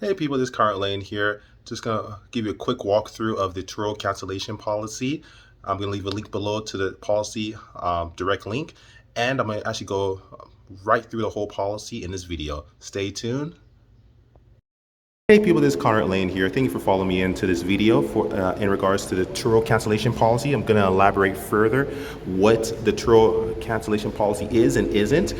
Hey people, this is Conrad Layn here. Just gonna give you a quick walkthrough of the Turo Cancellation Policy. I'm gonna leave a link below to the policy direct link, and I'm gonna actually go right through the whole policy in this video. Stay tuned. Hey people, this is Conrad Layn here. Thank you for following me into this video in regards to the Turo cancellation policy. I'm going to elaborate further what the Turo cancellation policy is and isn't.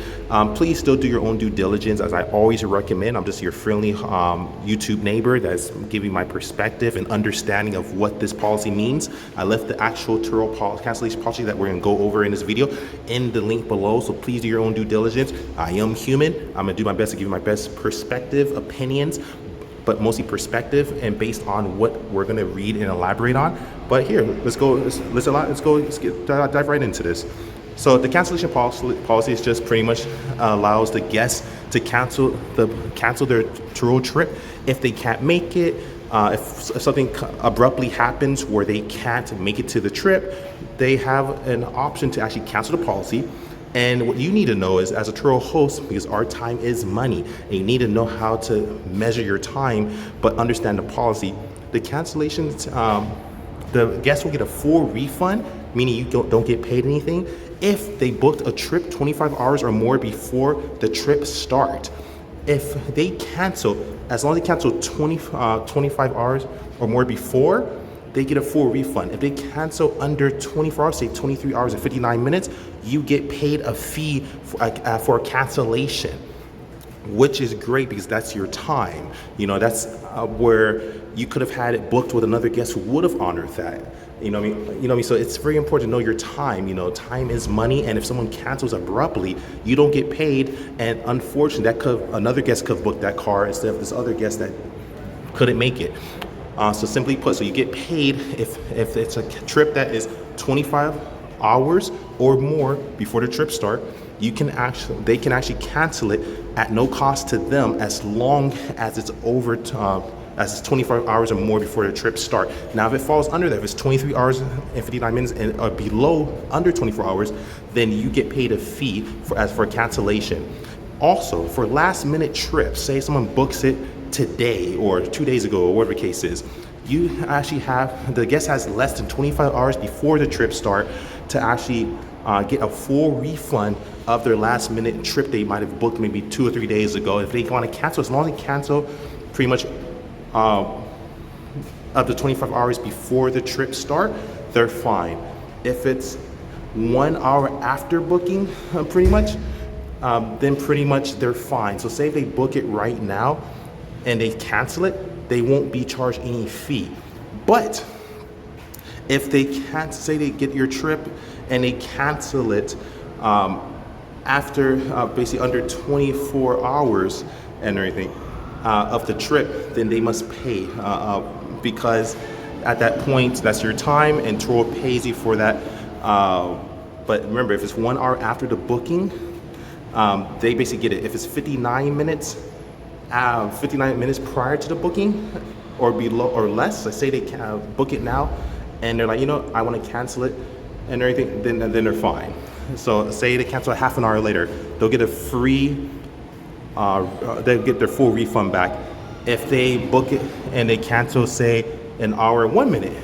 Please still do your own due diligence, as I always recommend. I'm just your friendly YouTube neighbor that's giving my perspective and understanding of what this policy means. I left the actual Turo cancellation policy that we're going to go over in this video in the link below, so please do your own due diligence. I am human. I'm going to do my best to give you my best perspective, opinions, but mostly perspective and based on what we're going to read and elaborate on. But here, let's dive right into this. So the cancellation policy is just pretty much allows the guests to cancel their Turo trip if they can't make it. If something abruptly happens where they can't make it to the trip, they have an option to actually cancel the policy. And what you need to know is, as a Turo host, because our time is money, and you need to know how to measure your time, but understand the policy. The cancellations, the guests will get a full refund, meaning you don't get paid anything, if they booked a trip 25 hours or more before the trip start. If they cancel, as long as they cancel 25 hours or more before, they get a full refund. If they cancel under 24 hours, say 23 hours and 59 minutes, you get paid a fee for a cancellation, which is great because that's your time. You know, that's where you could have had it booked with another guest who would have honored that. You know what I mean? You know what I mean? So it's very important to know your time. You know, time is money, and if someone cancels abruptly, you don't get paid. And unfortunately, another guest could have booked that car instead of this other guest that couldn't make it. So simply put, so you get paid if it's a trip that is 25 hours or more before the trip start. They can actually cancel it at no cost to them as long as it's over as it's 25 hours or more before the trip start. Now, if it falls under that, if it's 23 hours and 59 minutes and below under 24 hours, then you get paid a fee for cancellation. Also, for last minute trips, say someone books it today or 2 days ago or whatever the case is, you actually the guest has less than 25 hours before the trip start to actually get a full refund of their last minute trip they might have booked maybe 2 or 3 days ago. If they want to cancel, as long as they cancel pretty much up to 25 hours before the trip start, they're fine. If it's 1 hour after booking, then pretty much they're fine. So say if they book it right now and they cancel it, they won't be charged any fee. But if they can't, say they get your trip and they cancel it after basically under 24 hours and everything of the trip, then they must pay because at that point that's your time and Turo pays you for that. But remember, if it's 1 hour after the booking, they basically get it. If it's 59 minutes prior to the booking or below or less, let's say they can book it now and they're like, you know, I want to cancel it and everything, then they're fine. So say they cancel half an hour later, they'll get a free, they'll get their full refund back. If they book it and they cancel, say, an hour and 1 minute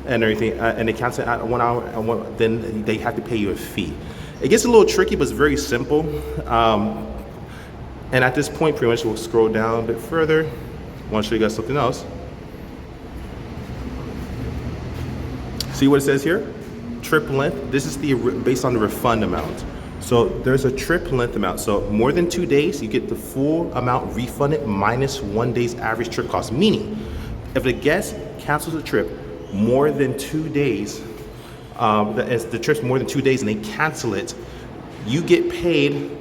and everything, and they cancel at 1 hour, then they have to pay you a fee. It gets a little tricky, but it's very simple. And at this point, pretty much we'll scroll down a bit further. I want to show you guys something else. See what it says here? Trip length. This is based on the refund amount. So there's a trip length amount. So more than 2 days, you get the full amount refunded minus 1 day's average trip cost. Meaning, if the guest cancels a trip more than 2 days, the trip's more than 2 days and they cancel it, you get paid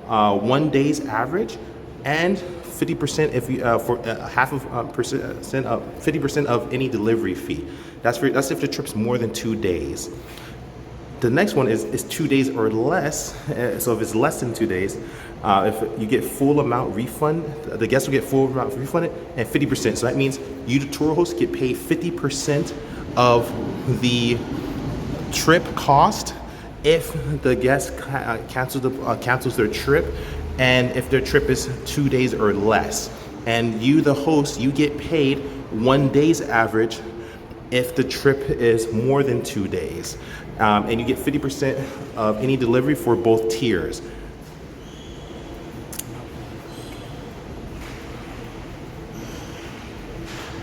1 day's average and 50% if you for half of 50% of any delivery fee. That's if the trip's more than 2 days. The next one is 2 days or less. So if it's less than 2 days, if you get full amount refund, the guest will get full amount refunded and 50%. So that means you, the tour host, get paid 50% of the trip cost if the guest cancels their trip and if their trip is 2 days or less. And you, the host, you get paid 1 day's average if the trip is more than 2 days. And you get 50% of any delivery for both tiers.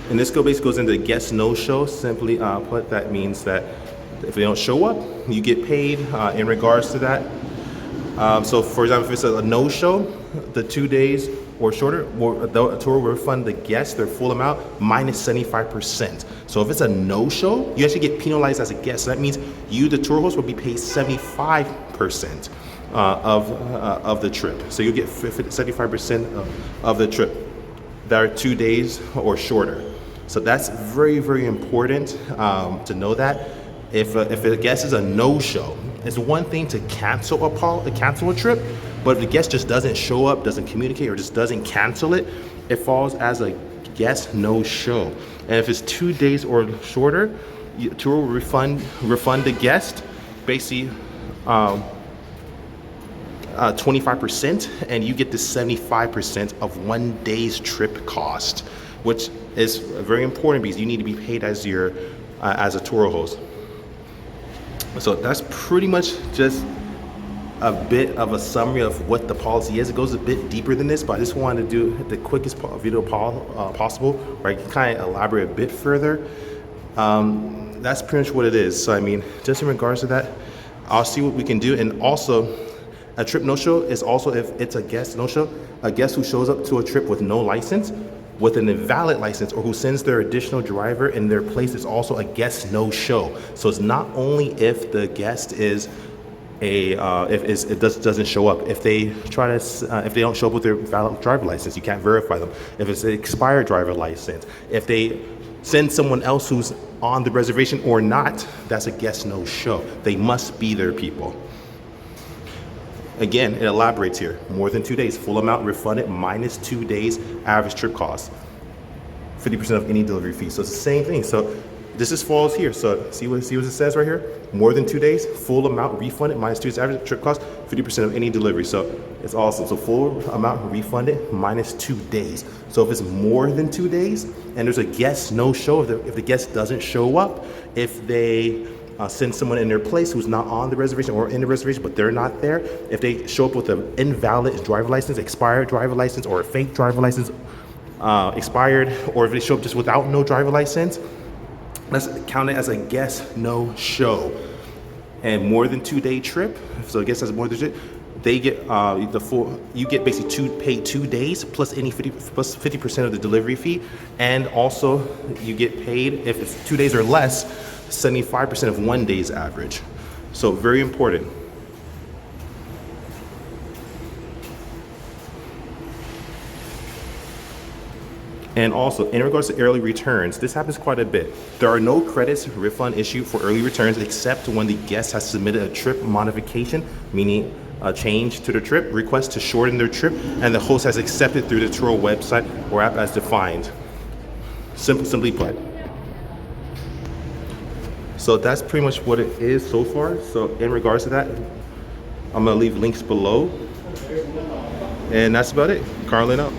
And this basically goes into guest no-show. Simply put, that means that if they don't show up, you get paid in regards to that. So for example, if it's a no-show, the 2 days or shorter, the tour will refund the guest their full amount minus 75%. So if it's a no-show, you actually get penalized as a guest. So that means you, the tour host, will be paid 75% of the trip. So you get 75% of the trip that are 2 days or shorter. So that's very, very important to know that. If a guest is a no-show, it's one thing to cancel a trip, but if the guest just doesn't show up, doesn't communicate, or just doesn't cancel it, it falls as a guest no-show. And if it's 2 days or shorter, tour will refund the guest basically 25%, and you get the 75% of 1 day's trip cost, which is very important because you need to be paid as a tour host. So that's pretty much just a bit of a summary of what the policy is. It goes a bit deeper than this, but I just wanted to do the quickest video possible where I can kind of elaborate a bit further. That's pretty much what it is. So I mean, just in regards to that, I'll see what we can do. And also, a trip no-show is also, if it's a guest no-show, a guest who shows up to a trip with no license, with an invalid license, or who sends their additional driver in their place, is also a guest no-show. So it's not only if the guest is doesn't show up. If they don't show up with their valid driver license, you can't verify them. If it's an expired driver license, if they send someone else who's on the reservation or not, that's a guest no-show. They must be their people. Again, it elaborates here. More than 2 days, full amount refunded minus 2 days average trip cost. 50% of any delivery fee. So it's the same thing. So this just falls here. So see what it says right here? More than 2 days, full amount refunded minus 2 days average trip cost, 50% of any delivery. So it's awesome. So full amount refunded minus 2 days. So if it's more than 2 days and there's a guest no-show, if the guest doesn't show up, if they send someone in their place who's not on the reservation or in the reservation, but they're not there, if they show up with an invalid driver license, expired driver license, or a fake driver license, expired, or if they show up just without no driver license, let's count it as a guest no-show. And more than 2 day trip, so a guest has more than 2 days, they get the full. You get basically paid 2 days plus 50% of the delivery fee, and also you get paid if it's 2 days or less, 75% of 1 day's average. So very important. And also, in regards to early returns, this happens quite a bit. There are no credits refund issued for early returns except when the guest has submitted a trip modification, meaning a change to the trip, request to shorten their trip, and the host has accepted through the Turo website or app as defined. Simply put. So that's pretty much what it is so far. So in regards to that, I'm gonna leave links below. And that's about it. Conrad Layn out.